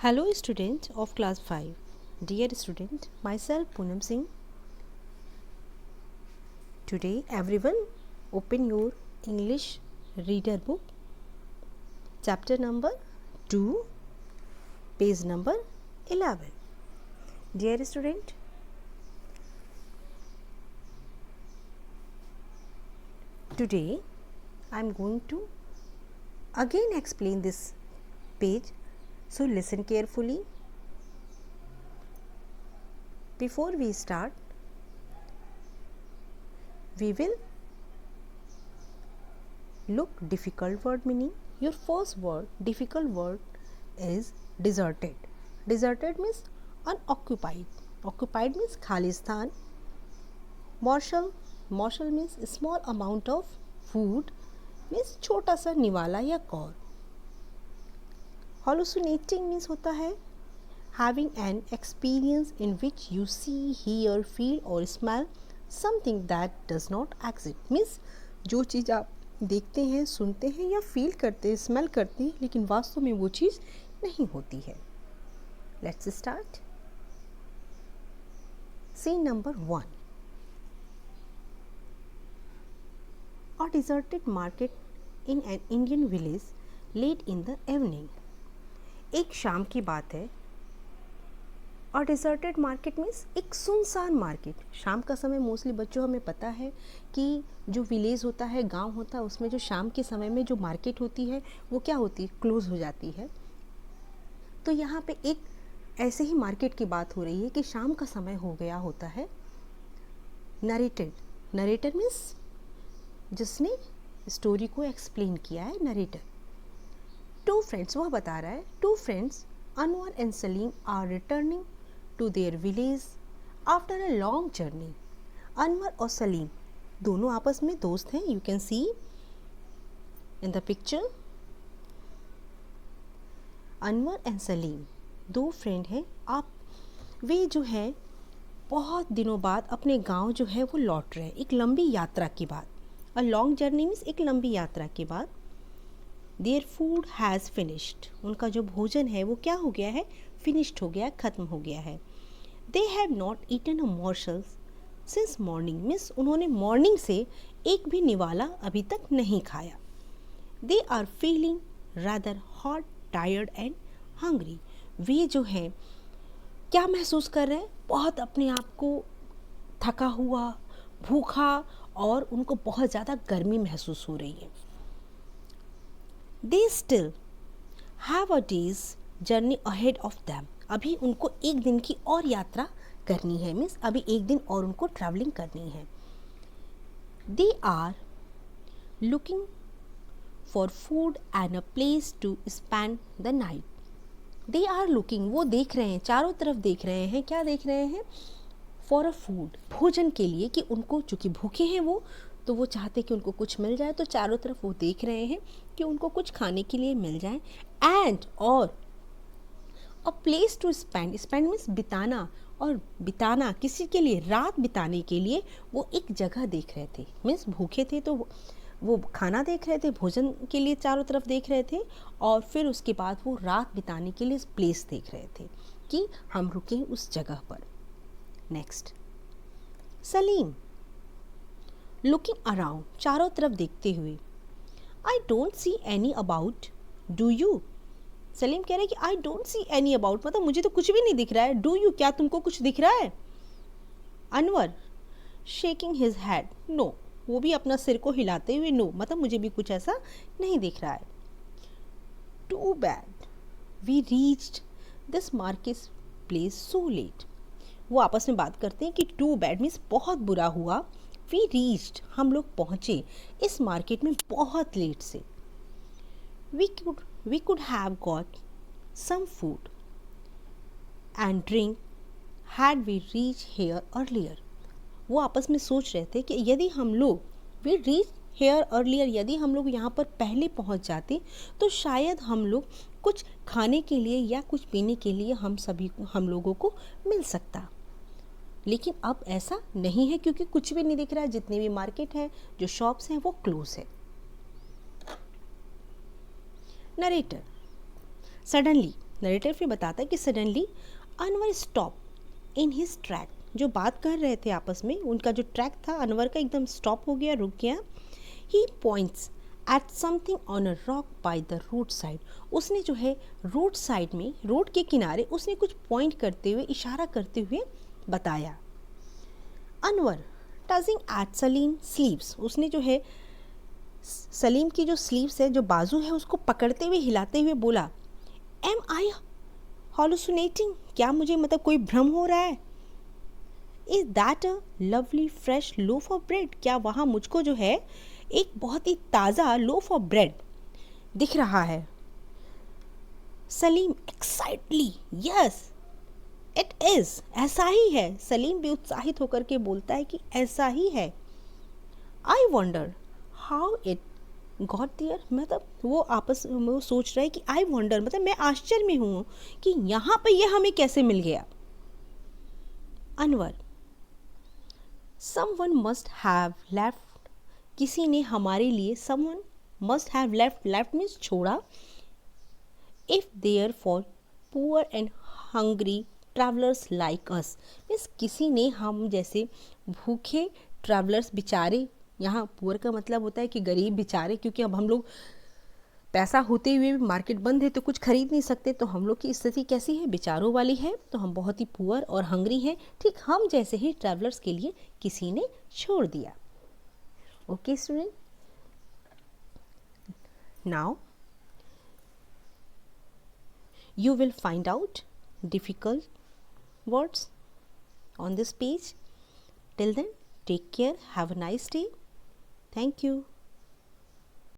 Hello students of class 5. Dear student, myself Poonam Singh. Today everyone open your English reader book. Chapter number 2, page number 11. Dear student, today I am going to again explain this page. So listen carefully. Before we start, we will look difficult word meaning. Your first word, difficult word is deserted. Deserted means unoccupied. Occupied means खाली स्थान. Morsel, morsel means small amount of food, means छोटा सा निवाला या Kaur. Hallucinating means होता है having an experience in which you see, hear, feel or smell something that does not exist. means जो चीज़ आप देखते हैं, सुनते हैं या फील करते हैं, स्मेल करते हैं, लेकिन वास्तव में वो चीज़ नहीं होती है. Let's start. Scene number 1. A deserted market in an Indian village late in the evening. एक शाम की बात है. और डिजर्टेड मार्केट मीन्स एक सुनसान मार्केट. शाम का समय मोस्टली बच्चों हमें पता है कि जो विलेज होता है, गांव होता है, उसमें जो शाम के समय में जो मार्केट होती है वो क्या होती है, क्लोज हो जाती है. तो यहाँ पे एक ऐसे ही मार्केट की बात हो रही है कि शाम का समय हो गया होता है. नरेटेड, नरेटर मीन्स जिसने स्टोरी को एक्सप्लेन किया है, नरेटर. टू फ्रेंड्स, वह बता रहा है, two friends Anwar and Salim are returning to their village after a long journey. Anwar और सलीम दोनों आपस में दोस्त हैं. You can see in the picture. Anwar and Salim दो फ्रेंड हैं. आप वे जो है बहुत दिनों बाद अपने गांव जो है वो लौट रहे हैं, एक लंबी यात्रा के बाद. अ लॉन्ग जर्नी मीन्स एक लंबी यात्रा के बाद. देयर फूड हैज़ फिनिश्ड, उनका जो भोजन है वो क्या हो गया है, फिनिश्ड हो गया, ख़त्म हो गया है. They have not eaten a morsel since morning, means उन्होंने मॉर्निंग से एक भी निवाला अभी तक नहीं खाया. They are feeling rather hot, tired and hungry, वे जो हैं क्या महसूस कर रहे हैं, बहुत अपने आप को थका हुआ, भूखा, और उनको बहुत ज़्यादा गर्मी महसूस हो रही है. They still have a day's journey ahead of them. अभी उनको एक दिन की और यात्रा करनी है, मीन्स अभी एक दिन और उनको ट्रैवलिंग करनी है. They are looking for food and a place to spend the night. They are looking, वो देख रहे हैं, चारों तरफ देख रहे हैं. क्या देख रहे हैं? For a food, भोजन के लिए, कि उनको चूँकि भूखे हैं वो, तो वो चाहते कि उनको कुछ मिल जाए, तो चारों तरफ वो देख रहे हैं कि उनको कुछ खाने के लिए मिल जाए. एंड और a place to spend, spend means बिताना, और बिताना किसी के लिए, रात बिताने के लिए वो एक जगह देख रहे थे. मीन्स भूखे थे तो वो खाना देख रहे थे, भोजन के लिए चारों तरफ देख रहे थे, और फिर उसके बाद वो रात बिताने के लिए प्लेस देख रहे थे कि हम रुकें उस जगह पर. नेक्स्ट, सलीम लुकिंग अराउंड, चारों तरफ देखते हुए. I don't see any about, do you? Salim कह रहे कि I don't see any about, मतलब मुझे तो कुछ भी नहीं दिख रहा है. डू यू, क्या तुमको कुछ दिख रहा है? Anwar shaking his head, no, वो भी अपना सिर को हिलाते हुए, नो, मतलब मुझे भी कुछ ऐसा नहीं दिख रहा है. Too bad we reached this market place so late. वो आपस में बात करते हैं कि टू बैड मीन्स बहुत बुरा हुआ, वी रीच्ड हम लोग पहुँचे इस मार्केट में बहुत लेट से. We could have got some food and drink had we reach here earlier. वो आपस में सोच रहे थे कि यदि हम लोग, वी रीच हेयर अर्लियर, यदि हम लोग यहाँ पर पहले पहुँच जाते तो शायद हम लोग कुछ खाने के लिए या कुछ पीने के लिए हम लोगों को मिल सकता. लेकिन अब ऐसा नहीं है, क्योंकि कुछ भी नहीं दिख रहा है. जितने भी मार्केट है, जो शॉप्स हैं, वो क्लोज है. नरेटर, सडनली नरेटर फिर बताता है कि suddenly Anwar stop in his track. जो बात कर रहे थे आपस में, उनका जो ट्रैक था अनवर का एकदम स्टॉप हो गया, रुक गया। He points at something on a rock by the road side. उसने जो है रोड साइड में, रोड के किनारे उसने कुछ पॉइंट करते हुए, इशारा करते हुए बताया। Anwar touching at Salim sleeves. उसने जो है सलीम की जो स्लीव्स है, जो बाजू है, उसको पकड़ते हुए हिलाते हुए बोला, एम आई हॉलुसिनेटिंग? क्या मुझे मतलब कोई भ्रम हो रहा है? Is that a lovely fresh loaf of bread? क्या वहाँ मुझको जो है एक बहुत ही ताज़ा लोफ ऑफ ब्रेड दिख रहा है? सलीम एक्साइटली, यस इट इज़, ऐसा ही है। सलीम भी उत्साहित होकर के बोलता है कि ऐसा ही है। I wonder how it got there. मतलब वो आपस में वो सोच रहा है कि आई वंडर, मतलब मैं आश्चर्य में हूँ कि यहाँ पे ये हमें कैसे मिल गया। अनवर समवन मस्ट हैव लेफ्ट। किसी ने हमारे लिए, someone must have left, left means छोड़ा, if there for poor and hungry travellers like us. Means किसी ने हम जैसे भूखे ट्रैवलर्स, बेचारे, यहाँ पुअर का मतलब होता है कि गरीब बेचारे, क्योंकि अब हम लोग पैसा होते हुए भी मार्केट बंद है तो कुछ खरीद नहीं सकते, तो हम लोग की स्थिति कैसी है? बेचारों वाली है। तो हम बहुत ही पुअर और हंग्री हैं। ठीक हम जैसे ही ट्रैवलर्स के लिए किसी ने छोड़ दिया। Okay student, now you will find out difficult words on this page. Till then, take care, have a nice day. Thank you.